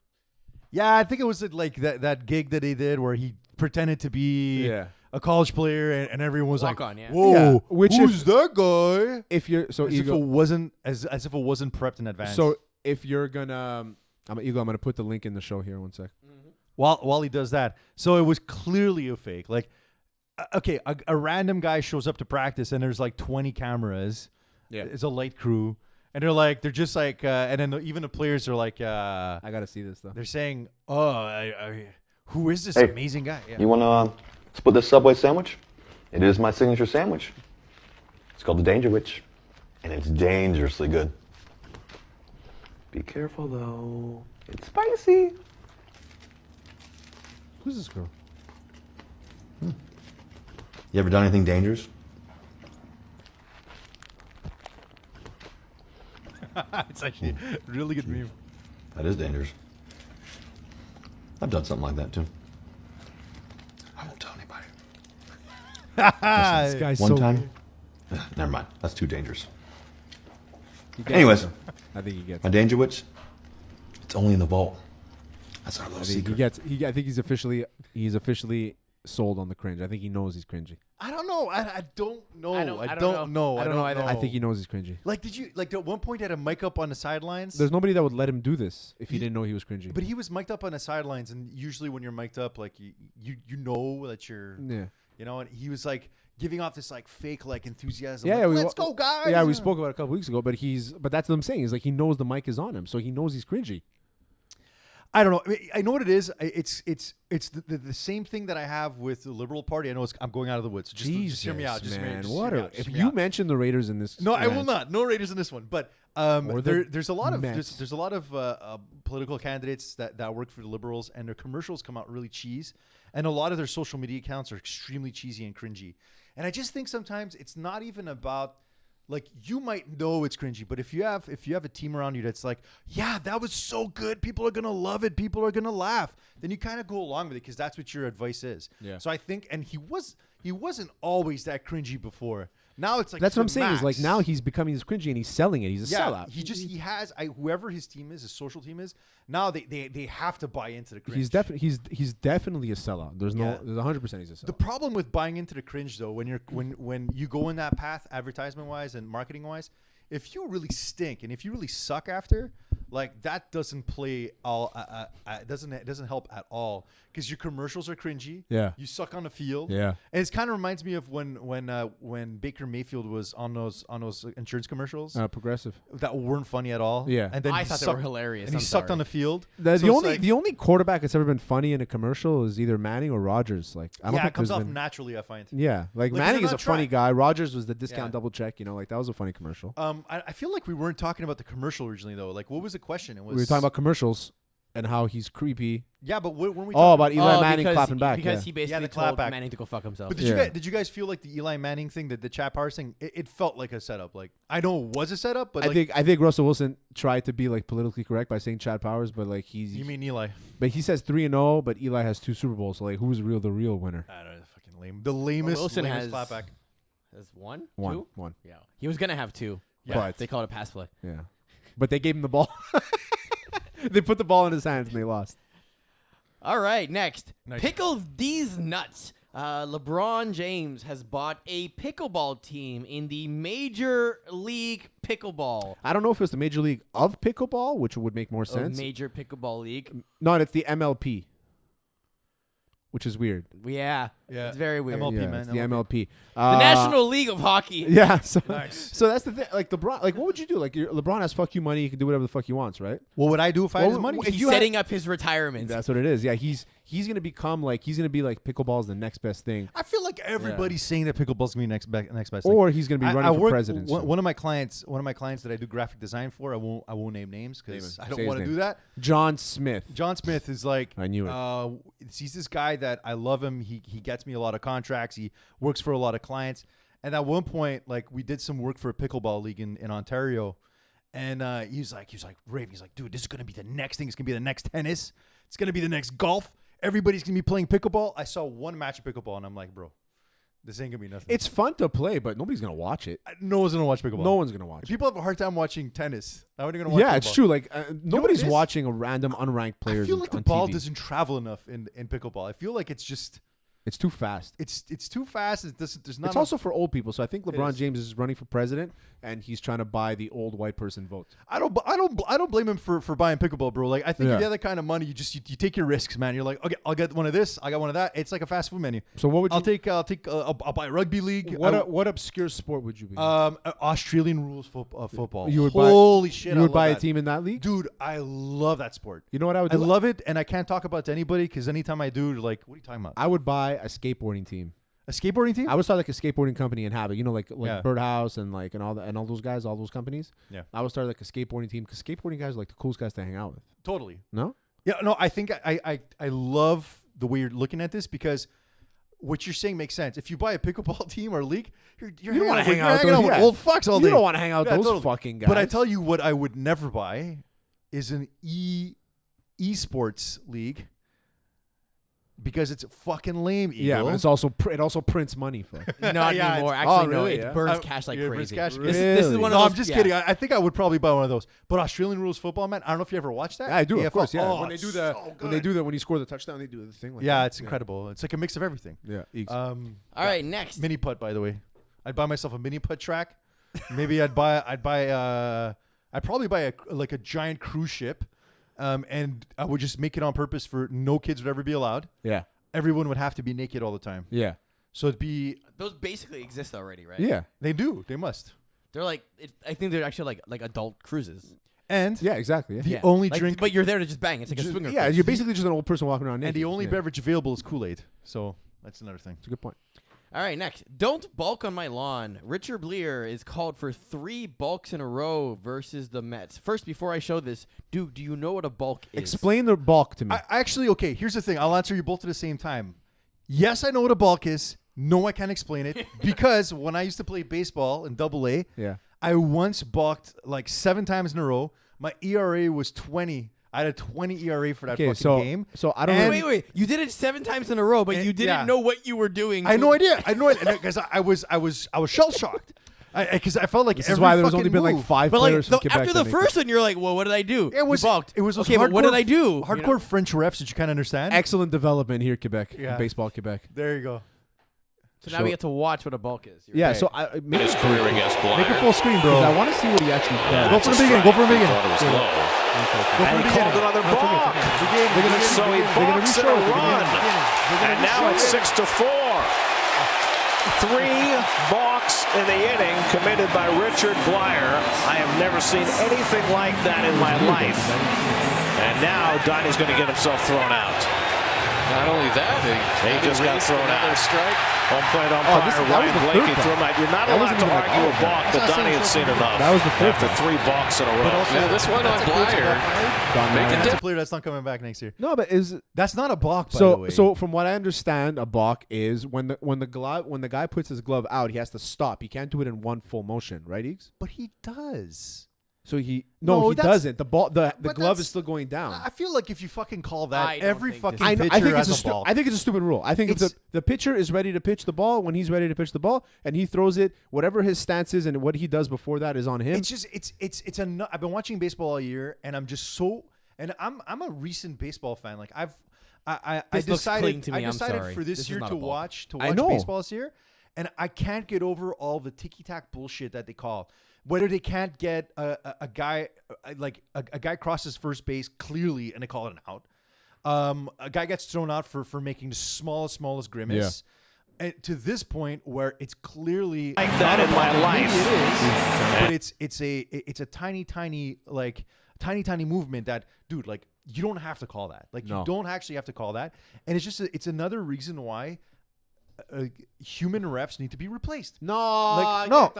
Yeah, I think it was like that gig that he did where he pretended to be a college player and everyone was like, "Whoa, who's that guy?" If you're as if it wasn't prepped in advance. So if you're gonna, I'm gonna put the link in the show here. 1 sec. Mm-hmm. While he does that, so it was clearly a fake. Like, okay, a random guy shows up to practice and there's like 20 cameras. Yeah, it's a light crew. And they're just like, and then even the players are like, I gotta see this though. They're saying, who is this amazing guy? Yeah. You wanna split this Subway sandwich? It is my signature sandwich. It's called the Danger Witch, and it's dangerously good. Be careful though, it's spicy. Who's this girl? You ever done anything dangerous? It's actually a really good meme. That is dangerous. I've done something like that too. I won't tell anybody. This guy's One time? Never mind. That's too dangerous. Anyways, I think he gets my Danger Witch, it's only in the vault. That's our little secret. I think he's officially sold on the cringe. I think he knows he's cringy. I don't know. I don't know. I don't know either. I think he knows he's cringy. Like, did you at one point he had a mic up on the sidelines? There's nobody that would let him do this if he didn't know he was cringy. But he was mic'd up on the sidelines, and usually when you're mic'd up, like you know that you're, you know, and he was like giving off this like fake like enthusiasm. Yeah, like, let's go, guys. Yeah, we spoke about it a couple weeks ago, but that's what I'm saying. Is like he knows the mic is on him, so he knows he's cringy. I don't know. I know what it is. It's the same thing that I have with the Liberal Party. I know I'm going out of the woods. So just hear me out. If you mention the Raiders in this, no, I will not. No Raiders in this one. But there's a lot of political candidates that work for the Liberals, and their commercials come out really cheese, and a lot of their social media accounts are extremely cheesy and cringy. And I just think sometimes it's not even about like you might know it's cringy, but if you have a team around you that's like, yeah, that was so good, people are gonna love it, people are gonna laugh, then you kind of go along with it because that's what your advice is. Yeah. So I think, and he wasn't always that cringy before. Now it's like that's what I'm saying. max. Is like now he's becoming this cringy and he's selling it. He's a sellout. He has whoever his team is, his social team is. Now they have to buy into the cringe. He's definitely a sellout. There's 100% he's a sellout. The problem with buying into the cringe though, when you go in that path, advertisement wise and marketing wise, if you really stink and if you really suck after, like that doesn't play all. It doesn't help at all because your commercials are cringy. Yeah, you suck on the field. Yeah, and it kind of reminds me of when Baker Mayfield was on those insurance commercials. Progressive that weren't funny at all. Yeah, and then I thought they were hilarious. And he sucked on the field. The only quarterback that's ever been funny in a commercial is either Manning or Rodgers. Like I don't think it comes off naturally. I find. Yeah, like Manning is a funny guy. Rodgers was the discount double check. You know, like that was a funny commercial. I feel like we weren't talking about the commercial originally though. Like, what was the question? It was we were talking about commercials and how he's creepy. Yeah, but when we about Eli Manning clapping back because he basically told back. Manning to go fuck himself. But did you guys feel like the Eli Manning thing, the chat powers thing? It felt like a setup. Like I know it was a setup, but I think Russell Wilson tried to be like politically correct by saying Chad Powers, but like you mean Eli? But he says 3-0, but Eli has 2 Super Bowls. So like, who's the real winner? I don't know, fucking lame. The lamest. Wilson has clapback. Has one. Yeah, he was gonna have 2. Yeah, but they called it a pass play. Yeah, but they gave him the ball. They put the ball in his hands and they lost. All right, next. Nice. Pickle these nuts. LeBron James has bought a pickleball team in the Major League Pickleball. I don't know if it's the Major League of Pickleball, which would make more sense. Major Pickleball League. No, it's the MLP, which is weird. Yeah, it's very weird. MLP, man. It's the MLP. The National League of Hockey. Yeah, so nice. So that's the thing. Like LeBron, like what would you do? Like LeBron has fuck you money. He can do whatever the fuck he wants, right? What would I do if I had his money? He's setting up his retirement. That's what it is. Yeah, he's gonna become like pickleball's the next best thing. I feel like everybody's saying that pickleball's gonna be next best thing. Or he's gonna be running for president. One of my clients that I do graphic design for, I won't name names because I don't want to do that. John Smith. John Smith is like, I knew it. He's this guy that I love him. He gets me a lot of contracts. He works for a lot of clients. And at one point, like we did some work for a pickleball league in Ontario, and he was like, Rafe, he's like, dude, this is gonna be the next thing. It's gonna be the next tennis. It's gonna be the next golf. Everybody's gonna be playing pickleball. I saw one match of pickleball, and I'm like, bro, this ain't gonna be nothing. It's fun to play, but nobody's gonna watch it. No one's gonna watch pickleball. No one's gonna watch it. People have a hard time watching tennis. How are you gonna watch? Yeah, pickleball? it's true. Like nobody's watching a random unranked player. I feel like the on ball TV. doesn't travel enough in pickleball. I feel like it's just. It's too fast. It's too fast. There's not. It's also for old people. So I think LeBron James is running for president, and he's trying to buy the old white person vote. I don't blame him for buying pickleball, bro. Like I think if you have that kind of money, you take your risks, man. You're like, okay, I'll get one of this. I got one of that. It's like a fast food menu. So what would you? I'll buy a rugby league. What obscure sport would you be? Australian rules football. You would Holy shit! You would buy a team in that league, dude. I love that sport. You know what I would do? I love it, and I can't talk about it to anybody because anytime I do, like, what are you talking about? I would buy a skateboarding team. A skateboarding team? I would start like a skateboarding company and have it. You know, like Birdhouse and like and all those guys, all those companies. Yeah. I would start like a skateboarding team because skateboarding guys are like the coolest guys to hang out with. Totally. No? Yeah, no, I think I love the way you're looking at this because what you're saying makes sense. If you buy a pickleball team or league, you don't want to hang out with old fucks all day. You don't want to hang out with those fucking guys. But I tell you what I would never buy is an esports league. Because it's fucking lame, Eagle. Yeah, but it also prints money. Not anymore. Actually, no. Really, it burns cash like crazy. Cash. Really? This is one of those. those. I'm just kidding. I think I would probably buy one of those. But Australian rules football, man. I don't know if you ever watched that. Yeah, I do, of course. Yeah, when they do when you score the touchdown, they do the thing. Like yeah, that. it's incredible. It's like a mix of everything. Yeah. All right, next. Mini putt, by the way. I'd buy myself a mini putt track. Maybe I'd probably buy a giant cruise ship, and I would just make it on purpose for no kids would ever be allowed. Yeah. Everyone would have to be naked all the time. Yeah. So it'd be... Those basically exist already, right? Yeah. They do. They must. They're like... I think they're actually like adult cruises. And... Yeah, exactly. Yeah. The only drink... But you're there to just bang. It's like a swinger. Yeah, you're basically just an old person walking around naked. And the only beverage available is Kool-Aid. So that's another thing. That's a good point. All right, next. Don't balk on my lawn. Richard Bleer is called for 3 balks in a row versus the Mets. First, before I show this, Duke, do you know what a balk is? Explain the balk to me. Actually, okay, here's the thing. I'll answer you both at the same time. Yes, I know what a balk is. No, I can't explain it because when I used to play baseball in AA, Yeah. I once balked like 7 times in a row. My ERA was 20. I had a 20 ERA for that fucking game. So I don't And- know. Wait. You did it 7 times in a row, but you didn't yeah. know what you were doing. I had no idea. Because I was shell shocked. Because I felt like This every is why there's fucking only been like move. 5 But like players from Quebec after that the make first one, you're like, well, what did I do? It was You balked. It was those okay, but what did I do? Hardcore You know? French refs that you can't understand. excellent development here, Quebec. Yeah. Baseball, Quebec. There you go. So now we get to watch what a bulk is. You're Yeah. right. So I make His career against Blyer. Make it full screen, bro. I want to see what he actually does. Go from the beginning. Go from the beginning. Thought it was low. Go from And the he called beginning. another balk. So he balks and a run. And now it's 6-4. 3 balks in the inning committed by Richard Blyer. I have never seen anything like that in my life. And now Donnie's going to get himself thrown out. Not only that, He just got thrown out. Strike. Home plate that umpire was the Ryan third Blakey balk. threw him out. You're not That allowed wasn't to even like argue all a of balk, them. but That's not Donnie saying had seen enough. That was the third After balk. 3 balks in a row. But also, Now, this one on that's a coach Blyer. that fired. Don Make Meyer. a That's a dip. player that's not coming back next year. No, but is That's not a balk, by the way. so from what I understand, a balk is when the guy puts his glove out, he has to stop. He can't do it in one full motion, right, Eags? But he does. So he No, that's- doesn't. The glove that's- is still going down. I feel like if you fucking call I that, don't every think fucking this- pitcher I think has it's a balk. I think it's a stupid rule. I think if It's- the pitcher is ready to pitch the ball, when he's ready to pitch the ball, and he throws it, whatever his stance is and what he does before that is on him. It's just it's a. I've been watching baseball all year, and I'm just so. And I'm a recent baseball fan. Like I This looks clean decided to me. I'm decided sorry. for This this is year not to a balk. watch I know. baseball this year, and I can't get over all the ticky tack bullshit that they call. Whether they can't get a guy like a guy crosses first base clearly and they call it an out. A guy gets thrown out for making the smallest grimace. And to this point where it's clearly Like that in my life. Maybe it is, but it's a tiny movement that, dude, like you don't have to call that. Like No. you don't actually have to call that. And it's just it's another reason why human refs need to be replaced. no, Like no.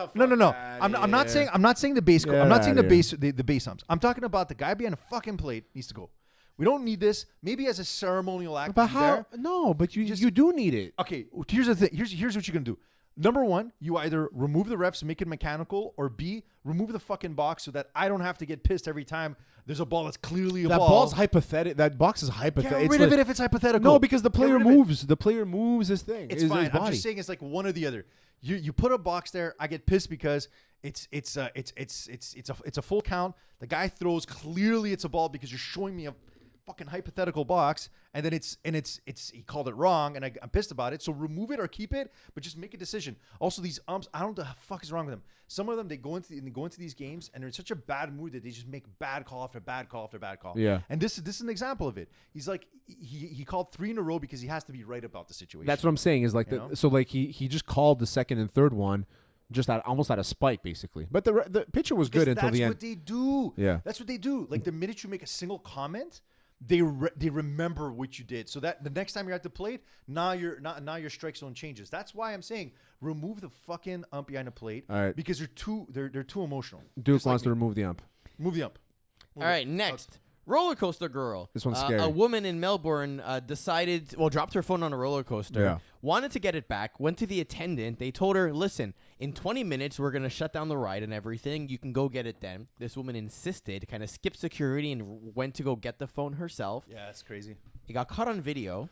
I'm not saying the base. Get I'm not saying outta the base umps. I'm talking about the guy behind the fucking plate needs to go. We don't need this. Maybe as a ceremonial act. But he's how? there. No, but you do need it. Okay, here's the thing. Here's what you're gonna do. Number one, you either remove the refs and make it mechanical, or B, remove the fucking box so that I don't have to get pissed every time there's a ball that's clearly a That ball. ball's hypothetical. That box is Get hypothetical. rid of it if it's hypothetical. No, because the Get player rid of it. moves. The player moves his thing. It's his fine. I'm body. just saying it's like one or the other. You put a box there. I get pissed because it's a full count. The guy throws clearly it's a ball because you're showing me a fucking hypothetical box, and then it's he called it wrong, and I'm pissed about it. So remove it or keep it, but just make a decision. Also, these umps, I don't know what the fuck is wrong with them. Some of them they go into these games and they're in such a bad mood that they just make bad call after bad call after bad call. Yeah. And this is an example of it. He's like he called 3 in a row because he has to be right about the situation. That's what I'm saying. Is like You know? so like he just called the second and third one, just almost out of spite, basically. But the pitcher was good until the end. That's what they do. Yeah. That's what they do. Like the minute you make a single comment, they remember what you did. So that the next time you're at the plate, now your strike zone changes. That's why I'm saying remove the fucking ump behind the plate. All right. Because they're too emotional. Duke Just like wants to me. remove the ump. Move the ump. All right, next. Roller coaster girl. This one's scary. A woman in Melbourne dropped her phone on a roller coaster. Yeah. Wanted to get it back. Went to the attendant. They told her, listen, in 20 minutes, we're going to shut down the ride and everything. You can go get it then. This woman insisted, kind of skipped security and went to go get the phone herself. Yeah, that's crazy. It got caught on video.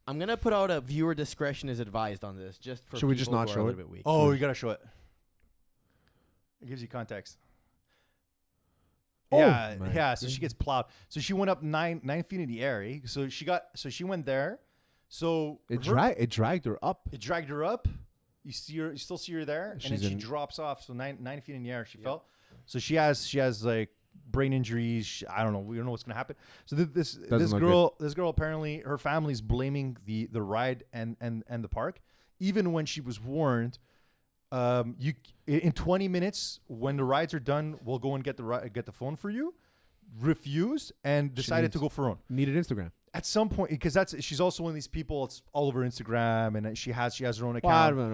I'm going to put out a viewer discretion is advised on this just for Should we just people not who are show a it? little bit weak. Oh, you gotta show it. It gives you context. Oh, Yeah, my yeah. So she gets plowed. So she went up 9 feet in the air. Eh? So she went there. So It her- dragged her up. It dragged her up. You still see her there, and then She's she in- drops off. So 9 feet in the air, she fell. So she has like brain injuries. I don't know. We don't know what's gonna happen. So this look girl apparently her family's blaming the ride and the park, even when she was warned. You in 20 minutes when the rides are done, we'll go and get the phone for you. Refused and decided to go for her own. Needed Instagram. At some point, because she's also one of these people. It's all over Instagram, and she has her own account. Well,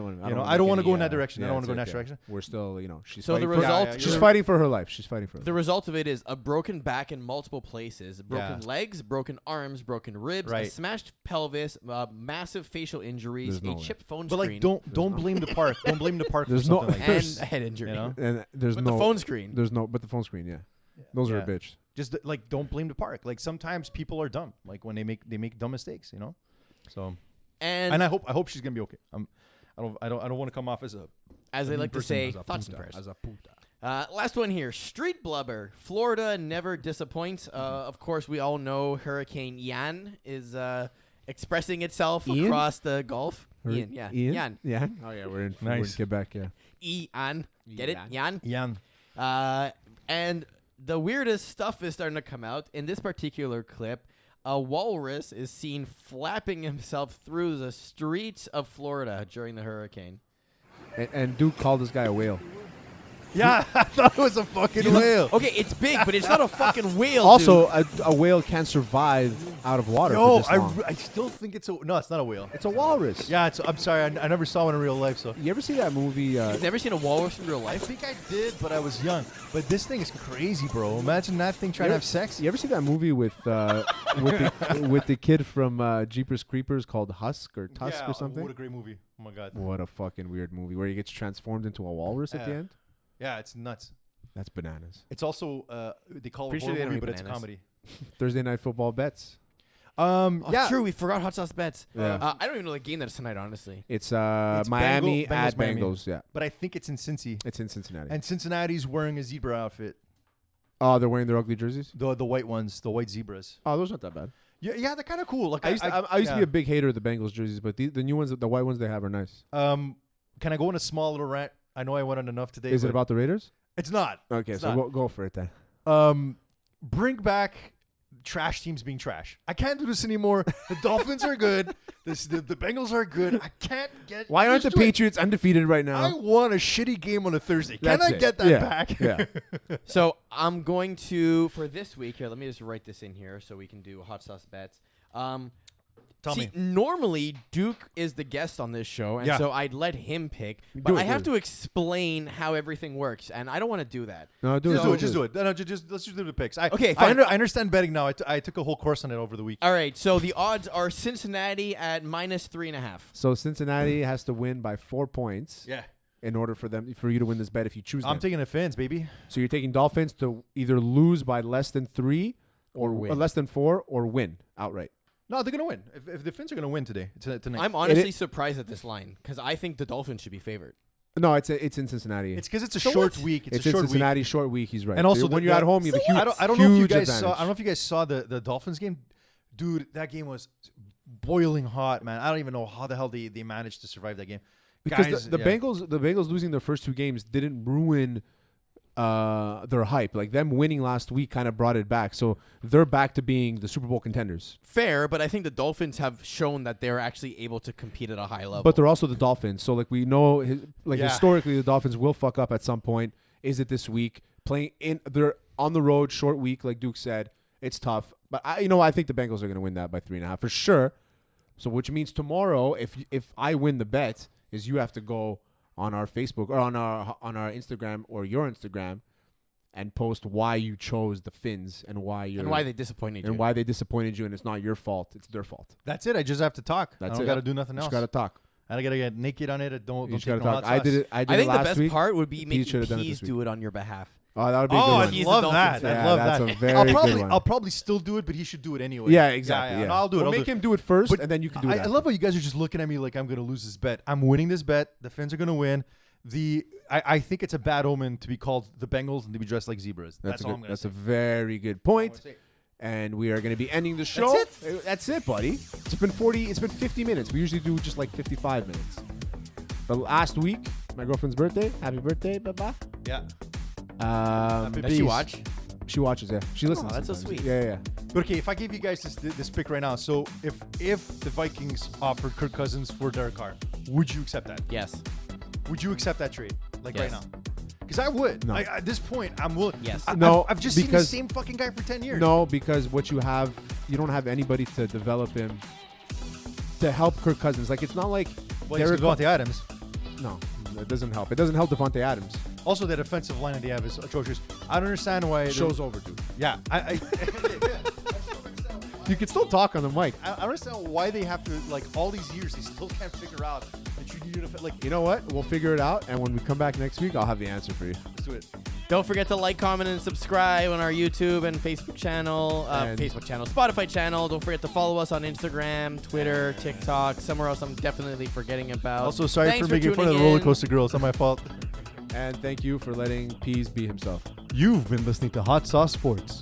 I don't want to go in that direction. I don't want to go in that direction. We're still, she's So fighting the for- result, she's fighting for her life. She's fighting for her the life. result of it is a broken back in multiple places, broken legs, broken arms, broken ribs, a smashed pelvis, massive facial injuries, There's no a way. chipped phone But screen. don't blame the park. Don't blame the park for There's something no- like and this. a head injury. You know? And there's But no the phone screen. But the phone screen, yeah. Those are a bitch. Just don't blame the park. Like sometimes people are dumb. Like when they make dumb mistakes. So and I hope she's gonna be okay. I don't want to come off as they like to say, As a thoughts and puta, prayers. as a puta. Last one here. Street blubber. Florida never disappoints. Of course, we all know Hurricane Ian is expressing itself Ian? across the Gulf. Ian? Ian. Yeah. Oh yeah, we're in Quebec. Yeah. Ian. Get it? Ian. Jan. And the weirdest stuff is starting to come out. In this particular clip, a walrus is seen flapping himself through the streets of Florida during the hurricane. And Duke called this guy a whale. Yeah, I thought it was a fucking whale. Okay, it's big, but it's not a fucking whale. Also, dude. a whale can't survive out of water. No, for this long. I still think it's it's not a whale. It's a walrus. Yeah, I'm sorry, I never saw one in real life. So You ever see that movie? You've never seen a walrus in real I life? think I did, but I was young. But this thing is crazy, bro. Imagine that thing trying to have sex. You ever see that movie with the kid from Jeepers Creepers called Husk or Tusk or something? What a great movie. Oh my god. What a fucking weird movie where he gets transformed into a walrus at the end. Yeah, it's nuts. That's bananas. It's also they call Pretty it sure horror they don't movie, eat but it's bananas. comedy. Thursday Night Football bets. Yeah, True, we forgot Hot Sauce Bets. Yeah. I don't even know the game that's tonight, honestly. It's It's Miami Bengals, at Miami. Bengals. Yeah, but I think it's in Cincy, it's in Cincinnati. and Cincinnati's wearing a zebra outfit. Oh, they're wearing their ugly jerseys. The white ones, the white zebras. Oh, those aren't that bad. Yeah, they're kind of cool. Like I used to be a big hater of the Bengals jerseys, but the new ones, the white ones they have are nice. Can I go on a small little rant? I know I went on enough today. Is it but about the Raiders? It's not. Okay, It's so not. go for it then. Bring back trash teams being trash. I can't do this anymore. The Dolphins are good. The Bengals are good. I can't get. Why aren't the used to it. Patriots undefeated right now? I want a shitty game on a Thursday. Can That's I it. get that Yeah. back? Yeah. So I'm going to, for this week here, let me just write this in here so we can do Hot Sauce Bets. Tell me. Normally Duke is the guest on this show, and Yeah. so I'd let him pick. But Do it, I have do to explain how everything works, and I don't want to do that. No, do Just it. do it. Just do it. No, let's just do the picks. Okay, I fine. understand betting now. I took a whole course on it over the week. All right, so the odds are Cincinnati at -3.5. So Cincinnati has to win by 4 points Yeah. in order for you to win this bet if you choose I'm them. taking the Fins, baby. So you're taking Dolphins to either lose by less than 3 Or win. less than 4 or win outright. No, they're gonna win. If the Fins are gonna win tonight. I'm honestly surprised at this line because I think the Dolphins should be favored. No, it's in Cincinnati. It's because it's a So short what? week. It's It's a in short Cincinnati, short week. He's right. And also when the- you're at the- home, you have a huge, week. I don't know if you huge guys advantage. saw. I don't know if you guys saw the Dolphins game, dude. That game was boiling hot, man. I don't even know how the hell they managed to survive that game. Because Guys, the yeah. Bengals losing their first 2 games didn't ruin their hype. Like them winning last week kind of brought it back. So they're back to being the Super Bowl contenders. Fair, but I think the Dolphins have shown that they're actually able to compete at a high level. But they're also the Dolphins. So like we know, Yeah. historically, the Dolphins will fuck up at some point. Is it this week? They're on the road, short week, like Duke said. It's tough. But I think the Bengals are going to win that by 3.5 for sure. So which means tomorrow, if I win the bet, is you have to go on our Facebook or on our Instagram or your Instagram and post why you chose the Fins and why they disappointed you. and why they disappointed you, and it's not your fault, it's their fault. That's it. I just have to talk. That's I don't it. got to do nothing else. Just gotta talk. I gotta get naked on it. Don't You just take gotta no talk. hot I sauce. did it. I I did it think the last best week. part would be Pete making should've done it Peas this do it on your behalf. Oh, that would be a Oh, good I one. He's love the that. Dolphins I fan. love that's that. a very good one. I'll probably still do it, but he should do it anyway. Yeah, exactly. Yeah. No, I'll do it. We'll I'll make do it. him do it first, But and then you can do it. I love how you guys are just looking at me like I'm gonna lose this bet. I'm winning this bet. The Fins are gonna win. I think it's a bad omen to be called the Bengals and to be dressed like zebras. That's all I'm gonna That's say. a very good point. And we are going to be ending the show. That's it, buddy. It's been 50 minutes. We usually do just like 55 minutes. But last week, my girlfriend's birthday. Happy birthday, Baba. Yeah. Does she watch? She watches, yeah. She listens. that's so sometimes. sweet. Yeah. But okay, if I give you guys this pick right now, so if the Vikings offered Kirk Cousins for Derek Carr, would you accept that? Yes. Would you accept that trade? Like right Yes. now? Because I would. No. At this point, I'm willing. Yes. I've just seen the because- same fucking guy for 10 years. No, because what you have you don't have anybody to develop him to help Kirk Cousins. Like, it's not like Devontae Adams. No, it doesn't help. It doesn't help Devontae Adams. Also, that offensive line that they have is atrocious. I don't understand why. Show's over, dude. Yeah. You can still talk on the mic. I don't understand why they have to, like, all these years, they still can't figure out that you need to, like, you know what? We'll figure it out, and when we come back next week, I'll have the answer for you. let's do it. Don't forget to like, comment, and subscribe on our YouTube and Facebook channel, Spotify channel. Don't forget to follow us on Instagram, Twitter, TikTok, somewhere else I'm definitely forgetting about. Also, sorry Thanks for making fun of tuning the roller in. coaster girl. It's not my fault. And thank you for letting Pease be himself. You've been listening to Hot Sauce Sports.